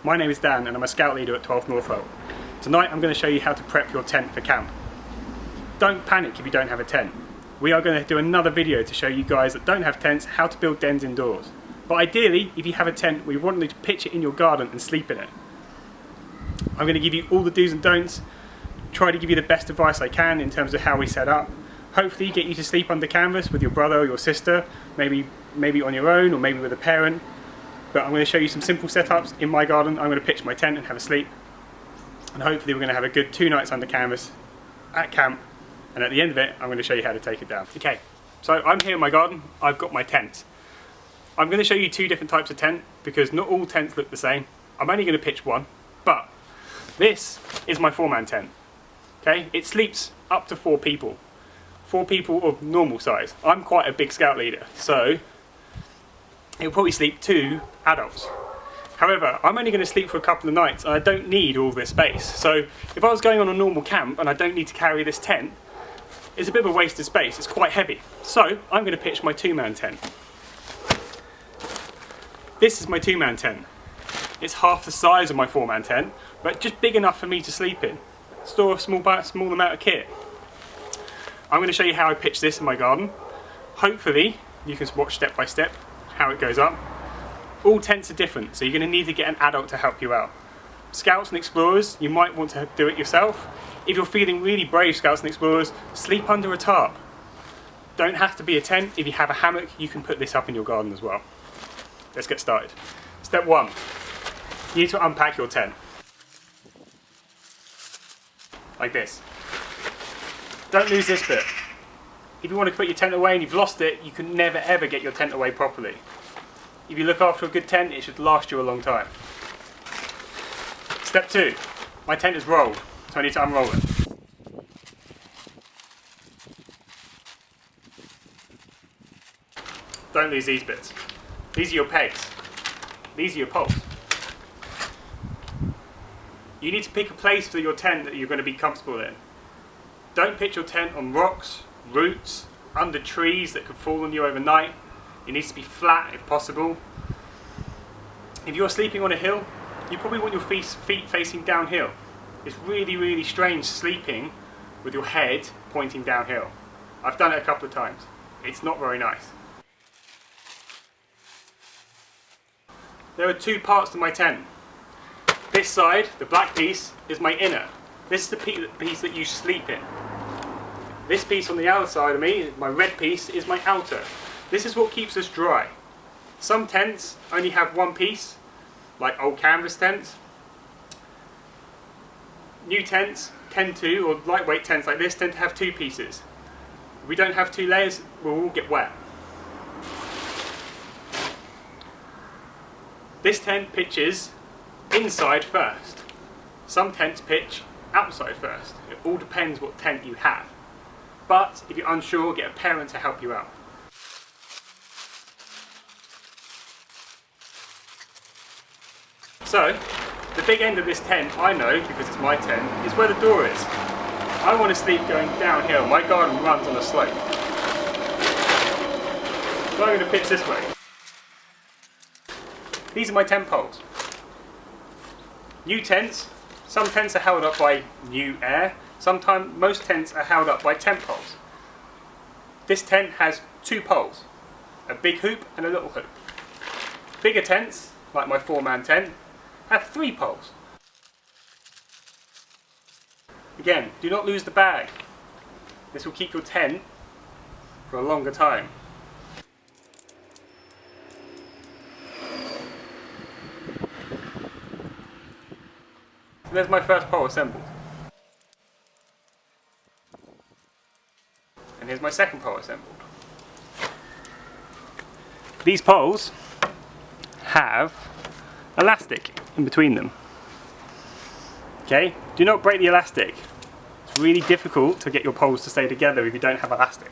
my name is Dan and I'm a scout leader at 12th Norfolk. Tonight I'm going to show you how to prep your tent for camp. Don't panic if you don't have a tent. We are going to do another video to show you guys that don't have tents how to build dens indoors. But ideally, if you have a tent, we want you to pitch it in your garden and sleep in it. I'm going to give you all the do's and don'ts, try to give you the best advice I can in terms of how we set up. Hopefully get you to sleep under canvas with your brother or your sister, maybe on your own or maybe with a parent. But I'm going to show you some simple setups in my garden. I'm going to pitch my tent and have a sleep. And hopefully we're going to have a good 2 nights under canvas at camp. And at the end of it, I'm going to show you how to take it down. Okay, so I'm here in my garden. I've got my tent. I'm going to show you 2 different types of tent because not all tents look the same. I'm only going to pitch one, but this is my 4-man tent. Okay, it sleeps up to 4 people. 4 people of normal size. I'm quite a big scout leader, so it'll probably sleep 2 adults. However, I'm only going to sleep for a couple of nights and I don't need all this space. So if I was going on a normal camp and I don't need to carry this tent, it's a bit of a waste of space. It's quite heavy. So I'm going to pitch my 2-man tent. This is my 2-man tent. It's half the size of my 4-man tent, but just big enough for me to sleep in. Store a small amount of kit. I'm going to show you how I pitch this in my garden. Hopefully you can watch step by step how it goes up. All tents are different, so you're going to need to get an adult to help you out. Scouts and explorers, you might want to do it yourself. If you're feeling really brave, scouts and explorers, sleep under a tarp. Don't have to be a tent. If you have a hammock, you can put this up in your garden as well. Let's get started. Step 1, you need to unpack your tent. Like this. Don't lose this bit. If you want to put your tent away and you've lost it, you can never ever get your tent away properly. If you look after a good tent, it should last you a long time. Step 2, my tent is rolled, so I need to unroll it. Don't lose these bits. These are your pegs. These are your poles. You need to pick a place for your tent that you're going to be comfortable in. Don't pitch your tent on rocks, roots, under trees that could fall on you overnight. It needs to be flat if possible. If you're sleeping on a hill, you probably want your feet facing downhill. It's really, really strange sleeping with your head pointing downhill. I've done it a couple of times. It's not very nice. There are 2 parts to my tent. This side, the black piece, is my inner. This is the piece that you sleep in. This piece on the outer side of me, my red piece, is my outer. This is what keeps us dry. Some tents only have 1 piece, like old canvas tents. New tents tend to, or lightweight tents like this, tend to have 2 pieces. If we don't have 2 layers, we'll all get wet. This tent pitches inside first. Some tents pitch outside first. It all depends what tent you have. But if you're unsure, get a parent to help you out. So, the big end of this tent, I know, because it's my tent, is where the door is. I want to sleep going downhill. My garden runs on a slope. So I'm going to pitch this way. These are my tent poles. New tents, some tents are held up by new air. Sometimes most tents are held up by tent poles. This tent has 2 poles, a big hoop and a little hoop. Bigger tents, like my 4-man tent, have 3 poles. Again, do not lose the bag. This will keep your tent for a longer time. There's my first pole assembled. And here's my second pole assembled. These poles have elastic in between them. Okay, do not break the elastic. It's really difficult to get your poles to stay together if you don't have elastic.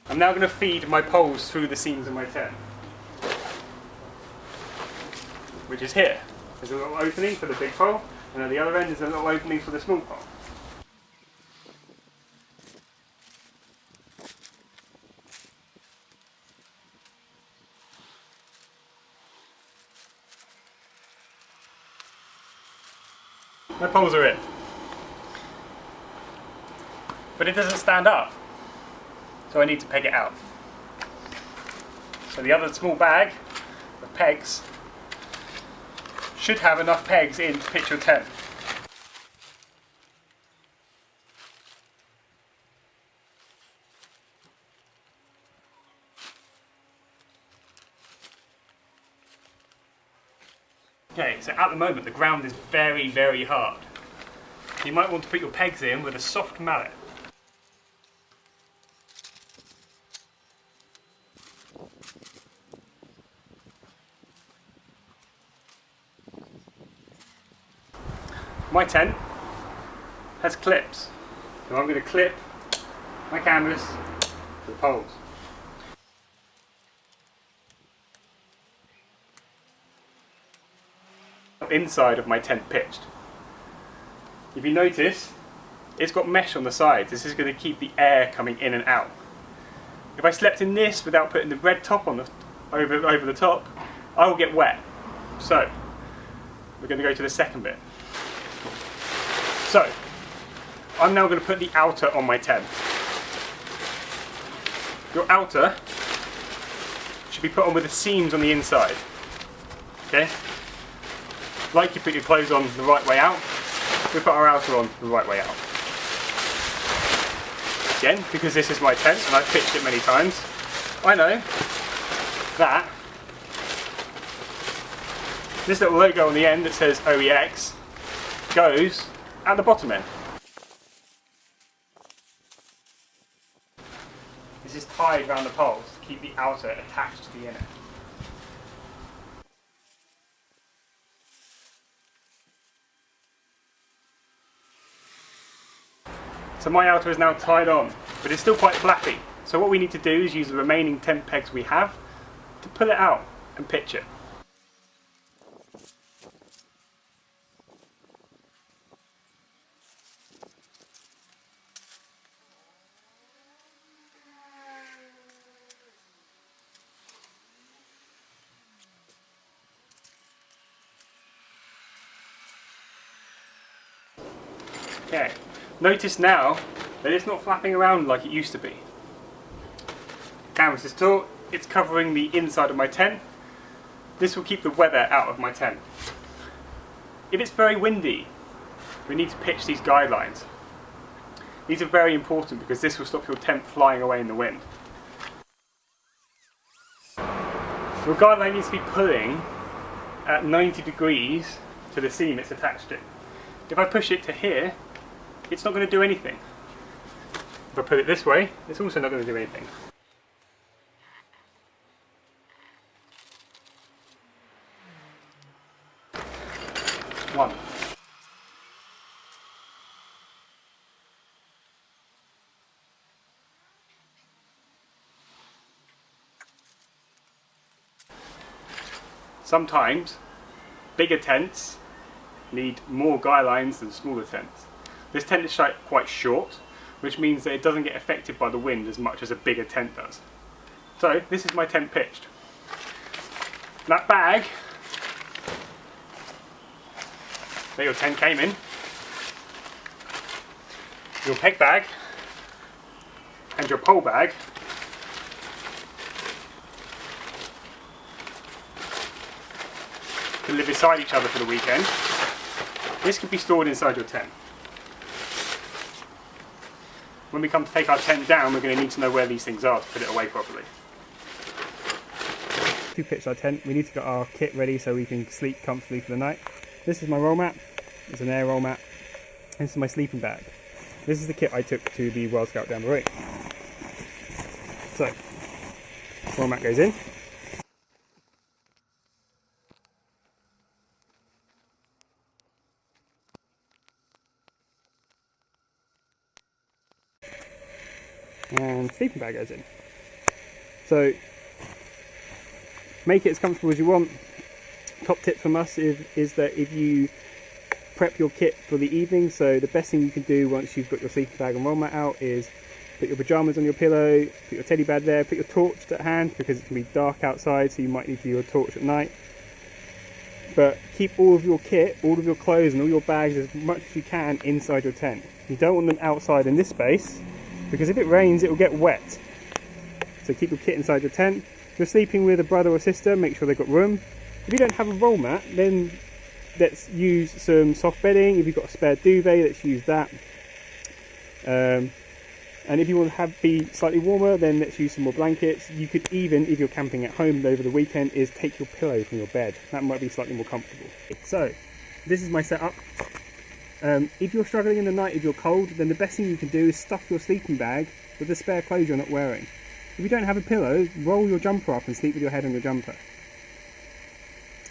I'm now going to feed my poles through the seams of my tent, which is here. There's a little opening for the big pole, and at the other end is a little opening for the small pole. My poles are in. But it doesn't stand up, so I need to peg it out. So the other small bag of pegs should have enough pegs in to pitch your tent. Okay, so at the moment the ground is very, very hard. You might want to put your pegs in with a soft mallet. My tent has clips, so I'm going to clip my canvas to the poles. Inside of my tent pitched. If you notice, it's got mesh on the sides. This is going to keep the air coming in and out. If I slept in this without putting the red top on over the top, I will get wet. So we're going to go to the second bit. So I'm now going to put the outer on my tent. Your outer should be put on with the seams on the inside. Okay? Like you put your clothes on the right way out, we put our outer on the right way out. Again, because this is my tent and I've pitched it many times, I know that this little logo on the end that says OEX goes at the bottom end. This is tied around the poles to keep the outer attached to the inner. So my outer is now tied on, but it's still quite flappy. So what we need to do is use the remaining tent pegs we have to pull it out and pitch it. Okay. Notice now that it's not flapping around like it used to be. Canvas is taut, it's covering the inside of my tent. This will keep the weather out of my tent. If it's very windy, we need to pitch these guidelines. These are very important because this will stop your tent flying away in the wind. Your guideline needs to be pulling at 90 degrees to the seam it's attached to. If I push it to here, it's not going to do anything. If I put it this way, it's also not going to do anything. One. Sometimes bigger tents need more guy lines than smaller tents. This tent is quite short, which means that it doesn't get affected by the wind as much as a bigger tent does. So this is my tent pitched. That bag that your tent came in, your peg bag and your pole bag can live beside each other for the weekend. This can be stored inside your tent. When we come to take our tent down, we're going to need to know where these things are to put it away properly. To pitch our tent, we need to get our kit ready so we can sleep comfortably for the night. This is my roll mat. It's an air roll mat. This is my sleeping bag. This is the kit I took to the World Scout down the road. So, roll mat goes in. And sleeping bag goes in. So make it as comfortable as you want. Top tip from us is that if you prep your kit for the evening, so the best thing you can do once you've got your sleeping bag and roll mat out is put your pyjamas on your pillow, put your teddy bed there, put your torch at hand because it can be dark outside, so you might need to use your torch at night. but keep all of your kit, all of your clothes and all your bags as much as you can inside your tent. You don't want them outside in this space, because if it rains it will get wet. So keep your kit inside your tent. If you're sleeping with a brother or sister, make sure they've got room. If you don't have a roll mat, then let's use some soft bedding. If you've got a spare duvet, let's use that. And if you want to be slightly warmer, then let's use some more blankets. You could even, if you're camping at home over the weekend, is take your pillow from your bed. That might be slightly more comfortable. So, this is my setup. If you're struggling in the night, if you're cold, then the best thing you can do is stuff your sleeping bag with the spare clothes you're not wearing. If you don't have a pillow, roll your jumper up and sleep with your head on your jumper.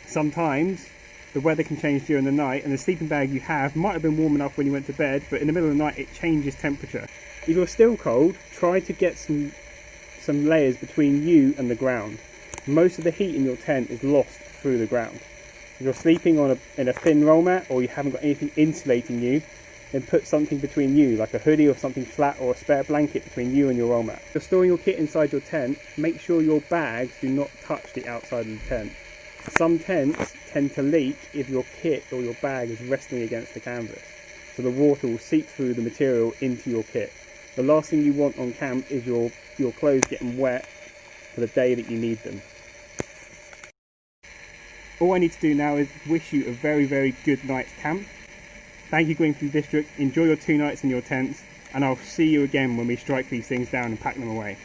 Sometimes the weather can change during the night and the sleeping bag you have might have been warm enough when you went to bed, but in the middle of the night it changes temperature. If you're still cold, try to get some layers between you and the ground. Most of the heat in your tent is lost through the ground. If you're sleeping in a thin roll mat, or you haven't got anything insulating you, then put something between you, like a hoodie or something flat, or a spare blanket between you and your roll mat. If you're storing your kit inside your tent, make sure your bags do not touch the outside of the tent. Some tents tend to leak if your kit or your bag is resting against the canvas, so the water will seep through the material into your kit. The last thing you want on camp is your clothes getting wet for the day that you need them. All I need to do now is wish you a very, very good night's camp. Thank you, Greenford District. Enjoy your 2 nights in your tents, and I'll see you again when we strike these things down and pack them away.